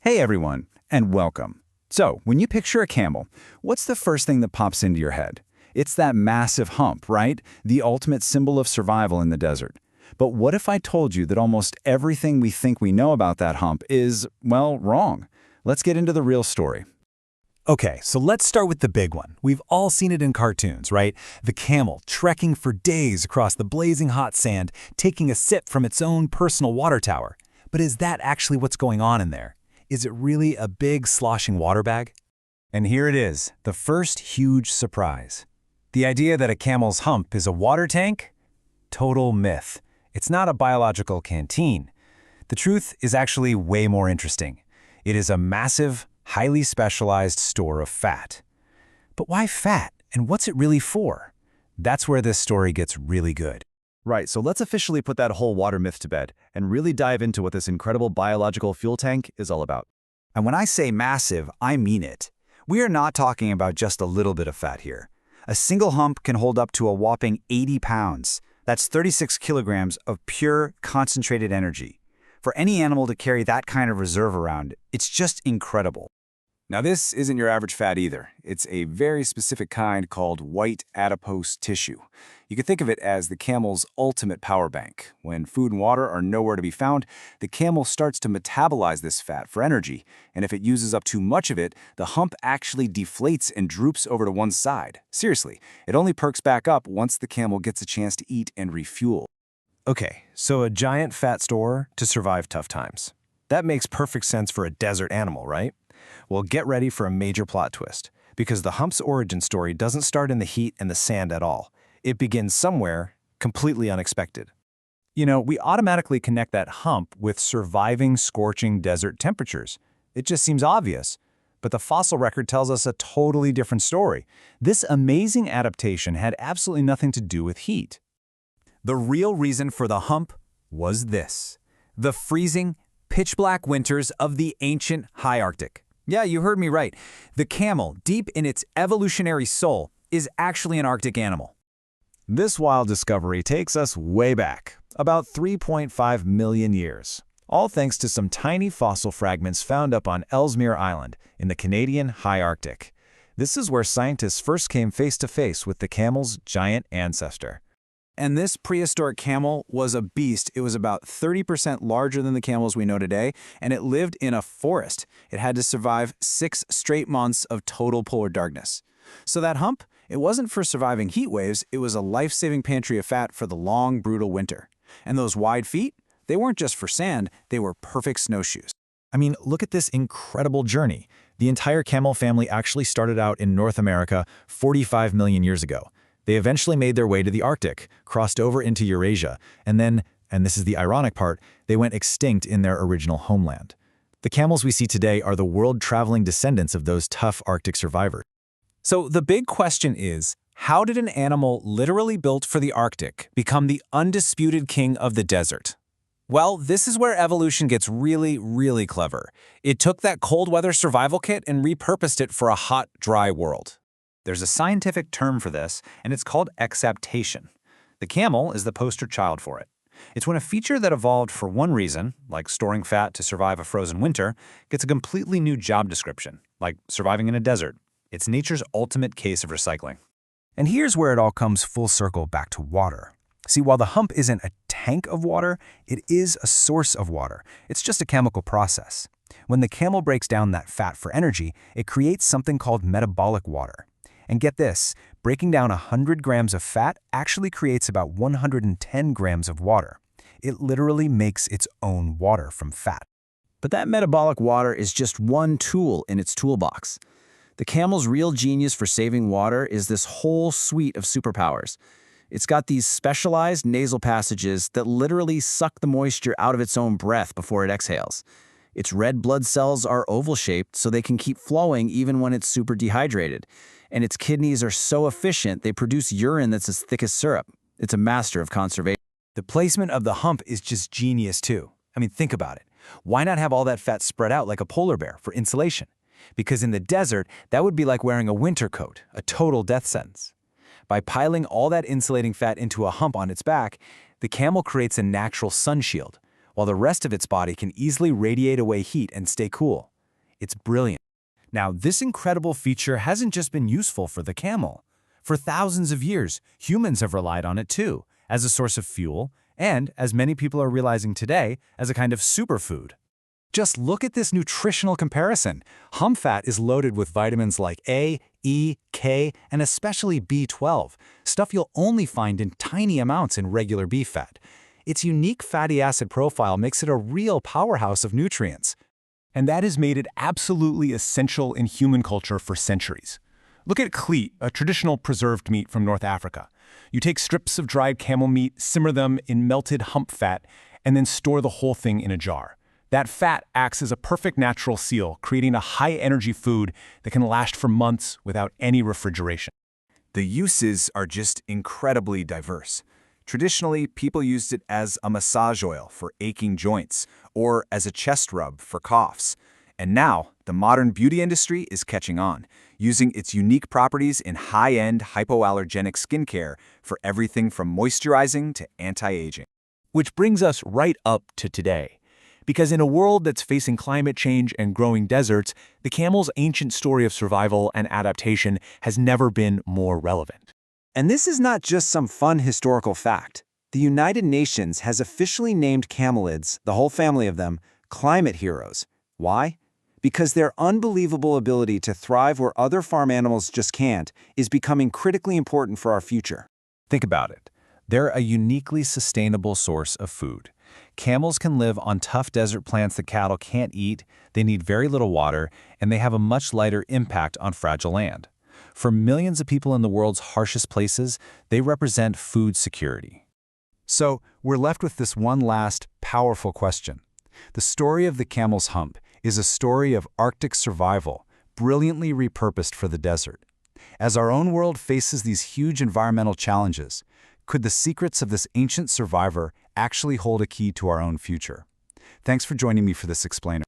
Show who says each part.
Speaker 1: Hey everyone, and welcome. So, when you picture a camel, what's the first thing that pops into your head? It's that massive hump, right? The ultimate symbol of survival in the desert. But what if I told you that almost everything we think we know about that hump is, well, wrong? Let's get into the real story.
Speaker 2: Okay, so let's start with the big one. We've all seen it in cartoons, right? The camel trekking for days across the blazing hot sand, taking a sip from its own personal water tower. But is that actually what's going on in there? Is it really a big sloshing water bag? And here it is, the first huge surprise. The idea that a camel's hump is a water tank? Total myth. It's not a biological canteen. The truth is actually way more interesting. It is a massive, highly specialized store of fat. But why fat, and what's it really for? That's where this story gets really good.
Speaker 3: Right, so let's officially put that whole water myth to bed and really dive into what this incredible biological fuel tank is all about.
Speaker 1: And when I say massive, I mean it. We are not talking about just a little bit of fat here. A single hump can hold up to a whopping 80 pounds. That's 36 kilograms of pure, concentrated energy. For any animal to carry that kind of reserve around, it's just incredible.
Speaker 4: Now this isn't your average fat either. It's a very specific kind called white adipose tissue. You can think of it as the camel's ultimate power bank. When food and water are nowhere to be found, the camel starts to metabolize this fat for energy, and if it uses up too much of it, the hump actually deflates and droops over to one side. Seriously, it only perks back up once the camel gets a chance to eat and refuel.
Speaker 2: Okay, so a giant fat store to survive tough times. That makes perfect sense for a desert animal, right? Well, get ready for a major plot twist, because the hump's origin story doesn't start in the heat and the sand at all. It begins somewhere completely unexpected. You know, we automatically connect that hump with surviving scorching desert temperatures. It just seems obvious. But the fossil record tells us a totally different story. This amazing adaptation had absolutely nothing to do with heat. The real reason for the hump was this: the freezing, pitch-black winters of the ancient high Arctic. Yeah, you heard me right. The camel, deep in its evolutionary soul, is actually an Arctic animal. This wild discovery takes us way back, about 3.5 million years, all thanks to some tiny fossil fragments found up on Ellesmere Island in the Canadian high Arctic. This is where scientists first came face-to-face with the camel's giant ancestor.
Speaker 4: And this prehistoric camel was a beast. It was about 30% larger than the camels we know today, and it lived in a forest. It had to survive 6 straight months of total polar darkness. So that hump, it wasn't for surviving heat waves, it was a life-saving pantry of fat for the long, brutal winter. And those wide feet, they weren't just for sand, they were perfect snowshoes.
Speaker 2: I mean, look at this incredible journey. The entire camel family actually started out in North America 45 million years ago. They eventually made their way to the Arctic, crossed over into Eurasia, and then, and this is the ironic part, they went extinct in their original homeland. The camels we see today are the world-traveling descendants of those tough Arctic survivors. So the big question is, how did an animal literally built for the Arctic become the undisputed king of the desert? Well, this is where evolution gets really, really clever. It took that cold weather survival kit and repurposed it for a hot, dry world.
Speaker 1: There's a scientific term for this, and it's called exaptation. The camel is the poster child for it. It's when a feature that evolved for one reason, like storing fat to survive a frozen winter, gets a completely new job description, like surviving in a desert. It's nature's ultimate case of recycling.
Speaker 2: And here's where it all comes full circle back to water. See, while the hump isn't a tank of water, it is a source of water. It's just a chemical process. When the camel breaks down that fat for energy, it creates something called metabolic water. And get this, breaking down 100 grams of fat actually creates about 110 grams of water. It literally makes its own water from fat.
Speaker 3: But that metabolic water is just one tool in its toolbox. The camel's real genius for saving water is this whole suite of superpowers. It's got these specialized nasal passages that literally suck the moisture out of its own breath before it exhales. Its red blood cells are oval-shaped so they can keep flowing even when it's super dehydrated. And its kidneys are so efficient they produce urine that's as thick as syrup. It's a master of conservation.
Speaker 2: The placement of the hump is just genius too. I mean, think about it. Why not have all that fat spread out like a polar bear for insulation? Because in the desert, that would be like wearing a winter coat, a total death sentence. By piling all that insulating fat into a hump on its back, the camel creates a natural sun shield, while the rest of its body can easily radiate away heat and stay cool. It's brilliant. Now, this incredible feature hasn't just been useful for the camel. For thousands of years, humans have relied on it too, as a source of fuel, and, as many people are realizing today, as a kind of superfood.
Speaker 1: Just look at this nutritional comparison. Hump fat is loaded with vitamins like A, E, K, and especially B12, stuff you'll only find in tiny amounts in regular beef fat. Its unique fatty acid profile makes it a real powerhouse of nutrients.
Speaker 5: And that has made it absolutely essential in human culture for centuries. Look at cleat, a traditional preserved meat from North Africa. You take strips of dried camel meat, simmer them in melted hump fat, and then store the whole thing in a jar. That fat acts as a perfect natural seal, creating a high-energy food that can last for months without any refrigeration.
Speaker 4: The uses are just incredibly diverse. Traditionally, people used it as a massage oil for aching joints or as a chest rub for coughs. And now, the modern beauty industry is catching on, using its unique properties in high-end hypoallergenic skincare for everything from moisturizing to anti-aging.
Speaker 5: Which brings us right up to today. Because in a world that's facing climate change and growing deserts, the camel's ancient story of survival and adaptation has never been more relevant.
Speaker 3: And this is not just some fun historical fact. The United Nations has officially named camelids, the whole family of them, climate heroes. Why? Because their unbelievable ability to thrive where other farm animals just can't is becoming critically important for our future.
Speaker 2: Think about it. They're a uniquely sustainable source of food. Camels can live on tough desert plants that cattle can't eat, they need very little water, and they have a much lighter impact on fragile land. For millions of people in the world's harshest places, they represent food security.
Speaker 1: So, we're left with this one last, powerful question. The story of the camel's hump is a story of Arctic survival, brilliantly repurposed for the desert. As our own world faces these huge environmental challenges, could the secrets of this ancient survivor actually hold a key to our own future? Thanks for joining me for this explainer.